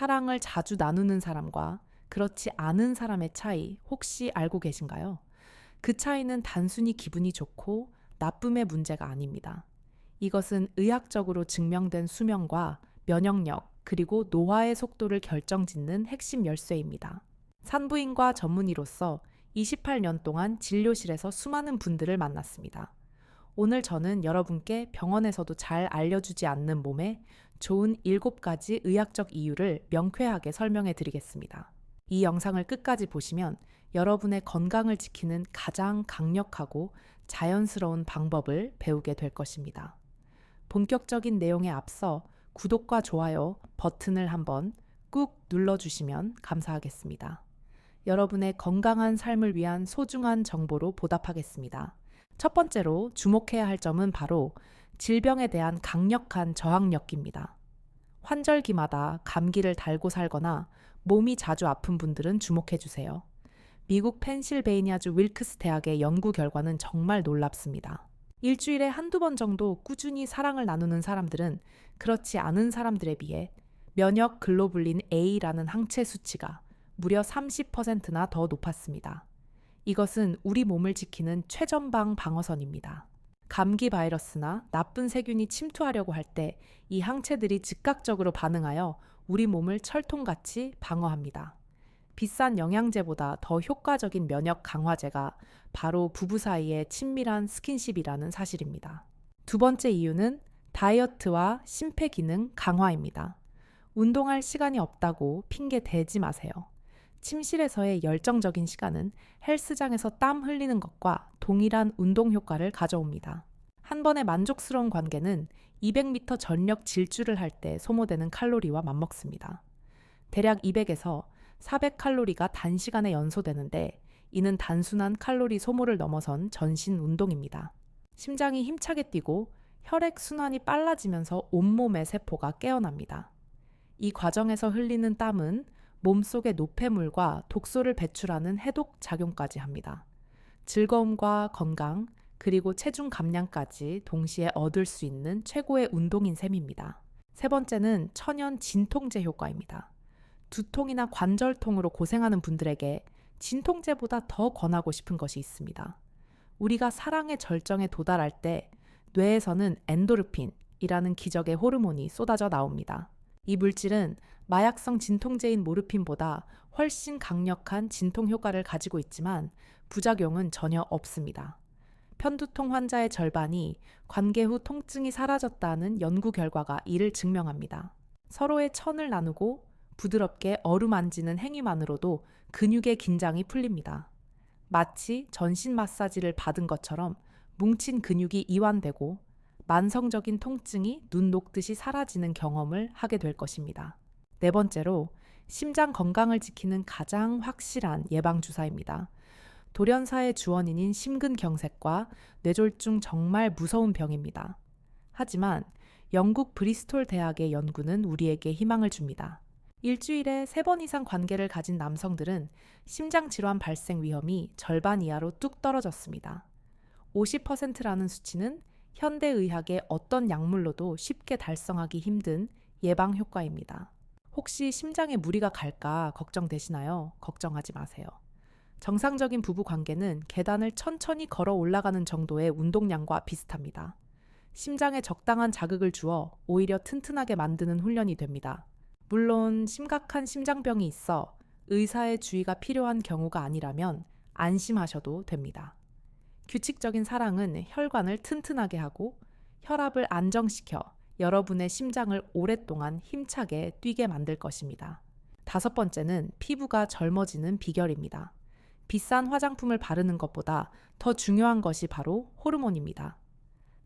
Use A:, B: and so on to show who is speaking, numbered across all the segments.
A: 사랑을 자주 나누는 사람과 그렇지 않은 사람의 차이 혹시 알고 계신가요? 그 차이는 단순히 기분이 좋고 나쁨의 문제가 아닙니다. 이것은 의학적으로 증명된 수명과 면역력 그리고 노화의 속도를 결정짓는 핵심 열쇠입니다. 산부인과 전문의로서 28년 동안 진료실에서 수많은 분들을 만났습니다. 오늘 저는 여러분께 병원에서도 잘 알려주지 않는 몸에 좋은 7가지 의학적 이유를 명쾌하게 설명해 드리겠습니다. 이 영상을 끝까지 보시면 여러분의 건강을 지키는 가장 강력하고 자연스러운 방법을 배우게 될 것입니다. 본격적인 내용에 앞서 구독과 좋아요 버튼을 한번 꾹 눌러주시면 감사하겠습니다. 여러분의 건강한 삶을 위한 소중한 정보로 보답하겠습니다. 첫 번째로 주목해야 할 점은 바로 질병에 대한 강력한 저항력입니다. 환절기마다 감기를 달고 살거나 몸이 자주 아픈 분들은 주목해 주세요. 미국 펜실베이니아주 윌크스 대학의 연구 결과는 정말 놀랍습니다. 일주일에 한두 번 정도 꾸준히 사랑을 나누는 사람들은 그렇지 않은 사람들에 비해 면역 글로불린 A라는 항체 수치가 무려 30%나 더 높았습니다. 이것은 우리 몸을 지키는 최전방 방어선입니다. 감기 바이러스나 나쁜 세균이 침투하려고 할 때 이 항체들이 즉각적으로 반응하여 우리 몸을 철통같이 방어합니다. 비싼 영양제보다 더 효과적인 면역 강화제가 바로 부부 사이의 친밀한 스킨십이라는 사실입니다. 두 번째 이유는 다이어트와 심폐기능 강화입니다. 운동할 시간이 없다고 핑계 대지 마세요. 침실에서의 열정적인 시간은 헬스장에서 땀 흘리는 것과 동일한 운동 효과를 가져옵니다. 한 번의 만족스러운 관계는 200m 전력 질주를 할 때 소모되는 칼로리와 맞먹습니다. 대략 200에서 400칼로리가 단시간에 연소되는데 이는 단순한 칼로리 소모를 넘어선 전신 운동입니다. 심장이 힘차게 뛰고 혈액 순환이 빨라지면서 온몸의 세포가 깨어납니다. 이 과정에서 흘리는 땀은 몸속의 노폐물과 독소를 배출하는 해독 작용까지 합니다. 즐거움과 건강, 그리고 체중 감량까지 동시에 얻을 수 있는 최고의 운동인 셈입니다. 세 번째는 천연 진통제 효과입니다. 두통이나 관절통으로 고생하는 분들에게 진통제보다 더 권하고 싶은 것이 있습니다. 우리가 사랑의 절정에 도달할 때 뇌에서는 엔도르핀이라는 기적의 호르몬이 쏟아져 나옵니다. 이 물질은 마약성 진통제인 모르핀보다 훨씬 강력한 진통 효과를 가지고 있지만 부작용은 전혀 없습니다. 편두통 환자의 절반이 관계 후 통증이 사라졌다는 연구 결과가 이를 증명합니다. 서로의 천을 나누고 부드럽게 어루만지는 행위만으로도 근육의 긴장이 풀립니다. 마치 전신 마사지를 받은 것처럼 뭉친 근육이 이완되고 만성적인 통증이 눈 녹듯이 사라지는 경험을 하게 될 것입니다. 네 번째로 심장 건강을 지키는 가장 확실한 예방주사입니다. 돌연사의 주원인인 심근경색과 뇌졸중 정말 무서운 병입니다. 하지만 영국 브리스톨 대학의 연구는 우리에게 희망을 줍니다. 일주일에 3번 이상 관계를 가진 남성들은 심장질환 발생 위험이 절반 이하로 뚝 떨어졌습니다. 50%라는 수치는 현대의학의 어떤 약물로도 쉽게 달성하기 힘든 예방 효과입니다. 혹시 심장에 무리가 갈까 걱정되시나요? 걱정하지 마세요. 정상적인 부부 관계는 계단을 천천히 걸어 올라가는 정도의 운동량과 비슷합니다. 심장에 적당한 자극을 주어 오히려 튼튼하게 만드는 훈련이 됩니다. 물론 심각한 심장병이 있어 의사의 주의가 필요한 경우가 아니라면 안심하셔도 됩니다. 규칙적인 사랑은 혈관을 튼튼하게 하고 혈압을 안정시켜 여러분의 심장을 오랫동안 힘차게 뛰게 만들 것입니다. 다섯 번째는 피부가 젊어지는 비결입니다. 비싼 화장품을 바르는 것보다 더 중요한 것이 바로 호르몬입니다.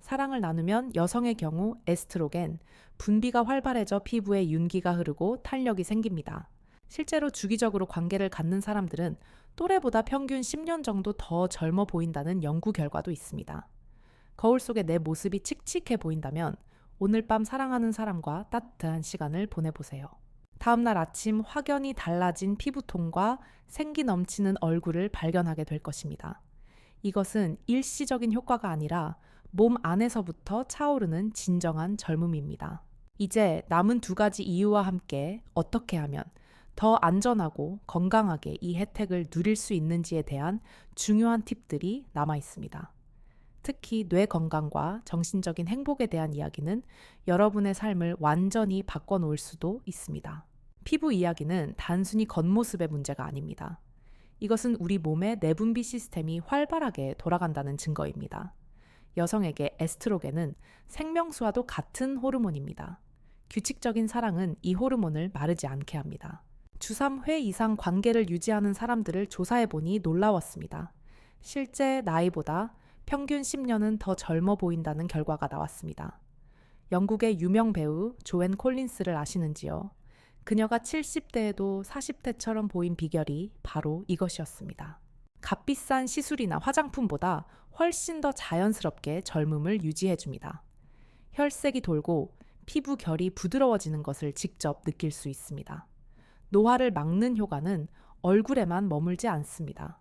A: 사랑을 나누면 여성의 경우 에스트로겐, 분비가 활발해져 피부에 윤기가 흐르고 탄력이 생깁니다. 실제로 주기적으로 관계를 갖는 사람들은 또래보다 평균 10년 정도 더 젊어 보인다는 연구 결과도 있습니다. 거울 속에 내 모습이 칙칙해 보인다면 오늘 밤 사랑하는 사람과 따뜻한 시간을 보내보세요. 다음날 아침 확연히 달라진 피부톤과 생기 넘치는 얼굴을 발견하게 될 것입니다. 이것은 일시적인 효과가 아니라 몸 안에서부터 차오르는 진정한 젊음입니다. 이제 남은 두 가지 이유와 함께 어떻게 하면 더 안전하고 건강하게 이 혜택을 누릴 수 있는지에 대한 중요한 팁들이 남아 있습니다. 특히 뇌 건강과 정신적인 행복에 대한 이야기는 여러분의 삶을 완전히 바꿔놓을 수도 있습니다. 피부 이야기는 단순히 겉모습의 문제가 아닙니다. 이것은 우리 몸의 내분비 시스템이 활발하게 돌아간다는 증거입니다. 여성에게 에스트로겐은 생명수와도 같은 호르몬입니다. 규칙적인 사랑은 이 호르몬을 마르지 않게 합니다. 주 3회 이상 관계를 유지하는 사람들을 조사해보니 놀라웠습니다. 실제 나이보다 평균 10년은 더 젊어 보인다는 결과가 나왔습니다. 영국의 유명 배우 조앤 콜린스를 아시는지요? 그녀가 70대에도 40대처럼 보인 비결이 바로 이것이었습니다. 값비싼 시술이나 화장품보다 훨씬 더 자연스럽게 젊음을 유지해줍니다. 혈색이 돌고 피부 결이 부드러워지는 것을 직접 느낄 수 있습니다. 노화를 막는 효과는 얼굴에만 머물지 않습니다.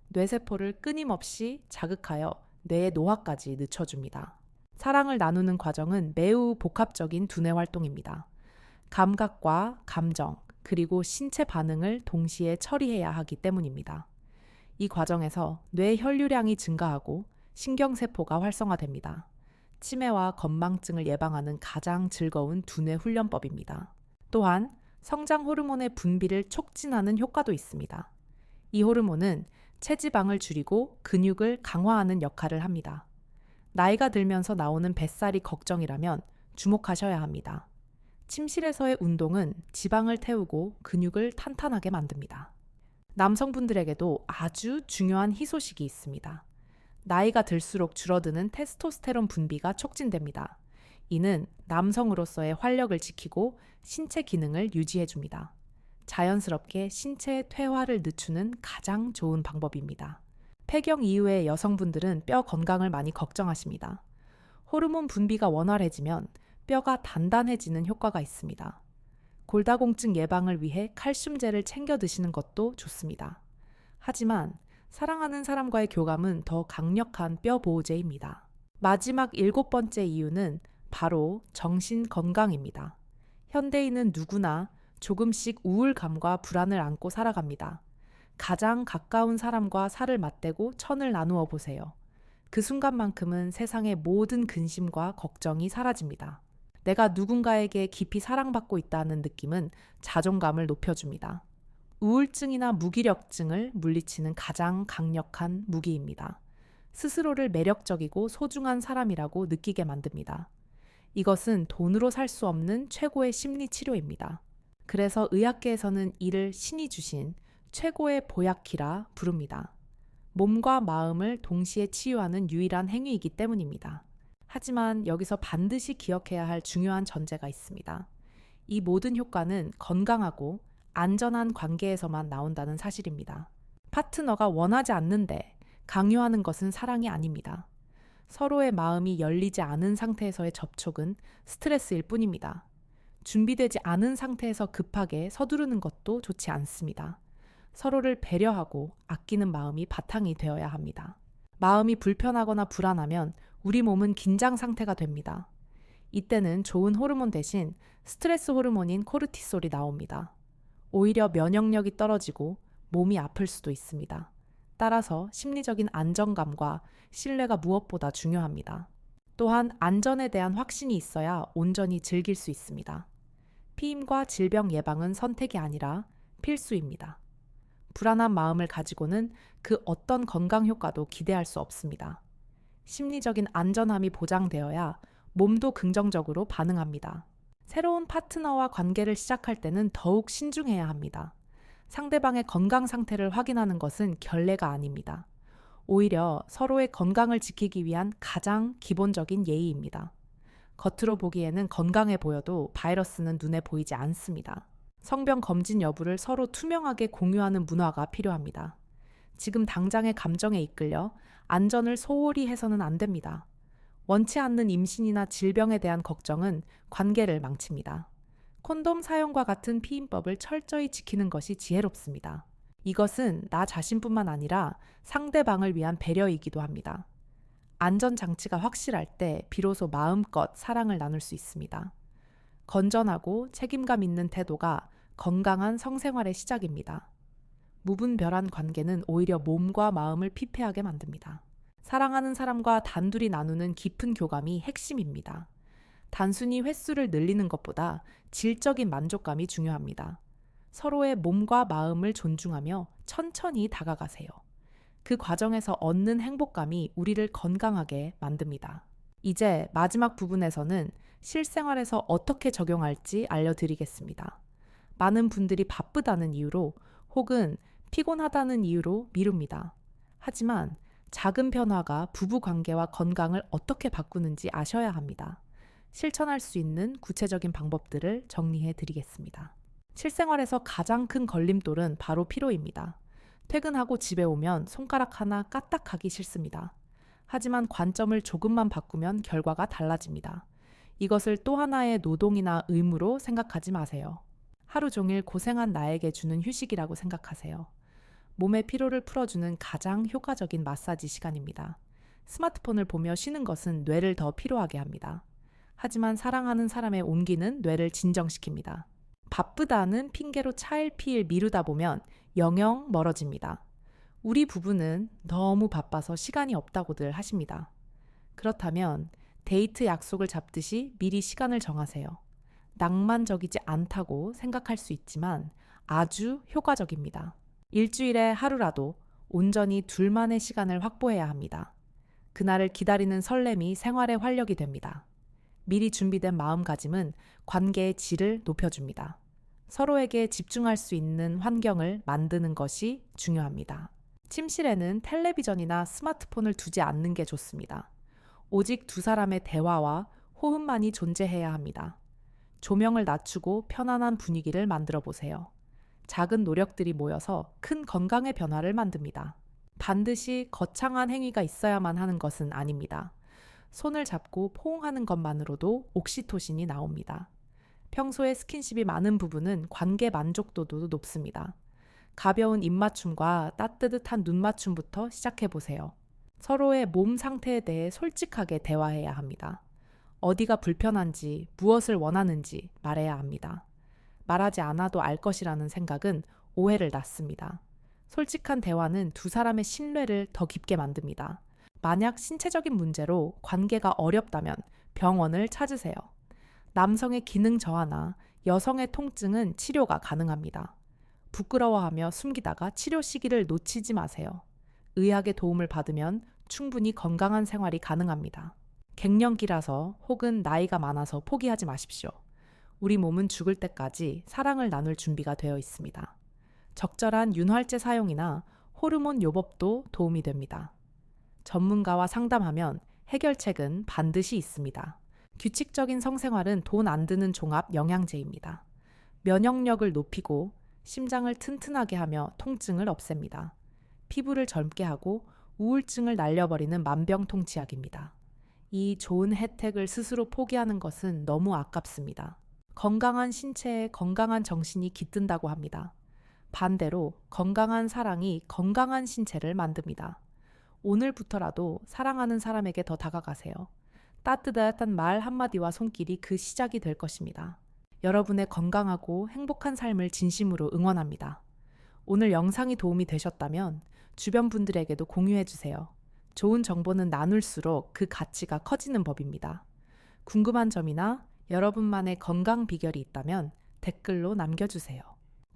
A: 뇌세포를 끊임없이 자극하여 뇌의 노화까지 늦춰줍니다. 사랑을 나누는 과정은 매우 복합적인 두뇌 활동입니다. 감각과 감정, 그리고 신체 반응을 동시에 처리해야 하기 때문입니다. 이 과정에서 뇌 혈류량이 증가하고 신경세포가 활성화됩니다. 치매와 건망증을 예방하는 가장 즐거운 두뇌 훈련법입니다. 또한 성장 호르몬의 분비를 촉진하는 효과도 있습니다. 이 호르몬은 체지방을 줄이고 근육을 강화하는 역할을 합니다. 나이가 들면서 나오는 뱃살이 걱정이라면 주목하셔야 합니다. 침실에서의 운동은 지방을 태우고 근육을 탄탄하게 만듭니다. 남성분들에게도 아주 중요한 희소식이 있습니다. 나이가 들수록 줄어드는 테스토스테론 분비가 촉진됩니다. 이는 남성으로서의 활력을 지키고 신체 기능을 유지해줍니다. 자연스럽게 신체의 퇴화를 늦추는 가장 좋은 방법입니다. 폐경 이후의 여성분들은 뼈 건강을 많이 걱정하십니다. 호르몬 분비가 원활해지면 뼈가 단단해지는 효과가 있습니다. 골다공증 예방을 위해 칼슘제를 챙겨 드시는 것도 좋습니다. 하지만 사랑하는 사람과의 교감은 더 강력한 뼈 보호제입니다. 마지막 7번째 이유는 바로 정신 건강입니다. 현대인은 누구나 조금씩 우울감과 불안을 안고 살아갑니다. 가장 가까운 사람과 살을 맞대고 천을 나누어 보세요. 그 순간만큼은 세상의 모든 근심과 걱정이 사라집니다. 내가 누군가에게 깊이 사랑받고 있다는 느낌은 자존감을 높여줍니다. 우울증이나 무기력증을 물리치는 가장 강력한 무기입니다. 스스로를 매력적이고 소중한 사람이라고 느끼게 만듭니다. 이것은 돈으로 살 수 없는 최고의 심리 치료입니다. 그래서 의학계에서는 이를 신이 주신 최고의 보약기라 부릅니다. 몸과 마음을 동시에 치유하는 유일한 행위이기 때문입니다. 하지만 여기서 반드시 기억해야 할 중요한 전제가 있습니다. 이 모든 효과는 건강하고 안전한 관계에서만 나온다는 사실입니다. 파트너가 원하지 않는데 강요하는 것은 사랑이 아닙니다. 서로의 마음이 열리지 않은 상태에서의 접촉은 스트레스일 뿐입니다. 준비되지 않은 상태에서 급하게 서두르는 것도 좋지 않습니다. 서로를 배려하고 아끼는 마음이 바탕이 되어야 합니다. 마음이 불편하거나 불안하면 우리 몸은 긴장 상태가 됩니다. 이때는 좋은 호르몬 대신 스트레스 호르몬인 코르티솔이 나옵니다. 오히려 면역력이 떨어지고 몸이 아플 수도 있습니다. 따라서 심리적인 안정감과 신뢰가 무엇보다 중요합니다. 또한 안전에 대한 확신이 있어야 온전히 즐길 수 있습니다. 피임과 질병 예방은 선택이 아니라 필수입니다. 불안한 마음을 가지고는 그 어떤 건강 효과도 기대할 수 없습니다. 심리적인 안전함이 보장되어야 몸도 긍정적으로 반응합니다. 새로운 파트너와 관계를 시작할 때는 더욱 신중해야 합니다. 상대방의 건강 상태를 확인하는 것은 결례가 아닙니다. 오히려 서로의 건강을 지키기 위한 가장 기본적인 예의입니다. 겉으로 보기에는 건강해 보여도 바이러스는 눈에 보이지 않습니다. 성병 검진 여부를 서로 투명하게 공유하는 문화가 필요합니다. 지금 당장의 감정에 이끌려 안전을 소홀히 해서는 안 됩니다. 원치 않는 임신이나 질병에 대한 걱정은 관계를 망칩니다. 콘돔 사용과 같은 피임법을 철저히 지키는 것이 지혜롭습니다. 이것은 나 자신뿐만 아니라 상대방을 위한 배려이기도 합니다. 안전장치가 확실할 때 비로소 마음껏 사랑을 나눌 수 있습니다. 건전하고 책임감 있는 태도가 건강한 성생활의 시작입니다. 무분별한 관계는 오히려 몸과 마음을 피폐하게 만듭니다. 사랑하는 사람과 단둘이 나누는 깊은 교감이 핵심입니다. 단순히 횟수를 늘리는 것보다 질적인 만족감이 중요합니다. 서로의 몸과 마음을 존중하며 천천히 다가가세요. 그 과정에서 얻는 행복감이 우리를 건강하게 만듭니다. 이제 마지막 부분에서는 실생활에서 어떻게 적용할지 알려드리겠습니다. 많은 분들이 바쁘다는 이유로 혹은 피곤하다는 이유로 미룹니다. 하지만 작은 변화가 부부 관계와 건강을 어떻게 바꾸는지 아셔야 합니다. 실천할 수 있는 구체적인 방법들을 정리해 드리겠습니다. 실생활에서 가장 큰 걸림돌은 바로 피로입니다. 퇴근하고 집에 오면 손가락 하나 까딱하기 싫습니다. 하지만 관점을 조금만 바꾸면 결과가 달라집니다. 이것을 또 하나의 노동이나 의무로 생각하지 마세요. 하루 종일 고생한 나에게 주는 휴식이라고 생각하세요. 몸의 피로를 풀어주는 가장 효과적인 마사지 시간입니다. 스마트폰을 보며 쉬는 것은 뇌를 더 피로하게 합니다. 하지만 사랑하는 사람의 온기는 뇌를 진정시킵니다. 바쁘다는 핑계로 차일피일 미루다 보면 영영 멀어집니다. 우리 부부는 너무 바빠서 시간이 없다고들 하십니다. 그렇다면 데이트 약속을 잡듯이 미리 시간을 정하세요. 낭만적이지 않다고 생각할 수 있지만 아주 효과적입니다. 일주일에 하루라도 온전히 둘만의 시간을 확보해야 합니다. 그날을 기다리는 설렘이 생활의 활력이 됩니다. 미리 준비된 마음가짐은 관계의 질을 높여줍니다. 서로에게 집중할 수 있는 환경을 만드는 것이 중요합니다. 침실에는 텔레비전이나 스마트폰을 두지 않는 게 좋습니다. 오직 두 사람의 대화와 호흡만이 존재해야 합니다. 조명을 낮추고 편안한 분위기를 만들어 보세요. 작은 노력들이 모여서 큰 건강의 변화를 만듭니다. 반드시 거창한 행위가 있어야만 하는 것은 아닙니다. 손을 잡고 포옹하는 것만으로도 옥시토신이 나옵니다. 평소에 스킨십이 많은 부부는 관계 만족도도 높습니다. 가벼운 입맞춤과 따뜻한 눈맞춤부터 시작해 보세요. 서로의 몸 상태에 대해 솔직하게 대화해야 합니다. 어디가 불편한지, 무엇을 원하는지 말해야 합니다. 말하지 않아도 알 것이라는 생각은 오해를 낳습니다. 솔직한 대화는 두 사람의 신뢰를 더 깊게 만듭니다. 만약 신체적인 문제로 관계가 어렵다면 병원을 찾으세요. 남성의 기능 저하나 여성의 통증은 치료가 가능합니다. 부끄러워하며 숨기다가 치료 시기를 놓치지 마세요. 의학의 도움을 받으면 충분히 건강한 생활이 가능합니다. 갱년기라서 혹은 나이가 많아서 포기하지 마십시오. 우리 몸은 죽을 때까지 사랑을 나눌 준비가 되어 있습니다. 적절한 윤활제 사용이나 호르몬 요법도 도움이 됩니다. 전문가와 상담하면 해결책은 반드시 있습니다. 규칙적인 성생활은 돈 안 드는 종합 영양제입니다. 면역력을 높이고 심장을 튼튼하게 하며 통증을 없앱니다. 피부를 젊게 하고 우울증을 날려버리는 만병통치약입니다. 이 좋은 혜택을 스스로 포기하는 것은 너무 아깝습니다. 건강한 신체에 건강한 정신이 깃든다고 합니다. 반대로 건강한 사랑이 건강한 신체를 만듭니다. 오늘부터라도 사랑하는 사람에게 더 다가가세요. 따뜻한 말 한마디와 손길이 그 시작이 될 것입니다. 여러분의 건강하고 행복한 삶을 진심으로 응원합니다. 오늘 영상이 도움이 되셨다면 주변 분들에게도 공유해 주세요. 좋은 정보는 나눌수록 그 가치가 커지는 법입니다. 궁금한 점이나 여러분만의 건강 비결이 있다면 댓글로 남겨주세요.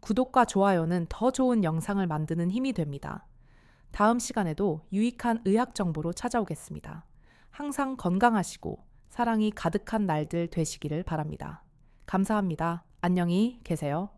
A: 구독과 좋아요는 더 좋은 영상을 만드는 힘이 됩니다. 다음 시간에도 유익한 의학 정보로 찾아오겠습니다. 항상 건강하시고 사랑이 가득한 날들 되시기를 바랍니다. 감사합니다. 안녕히 계세요.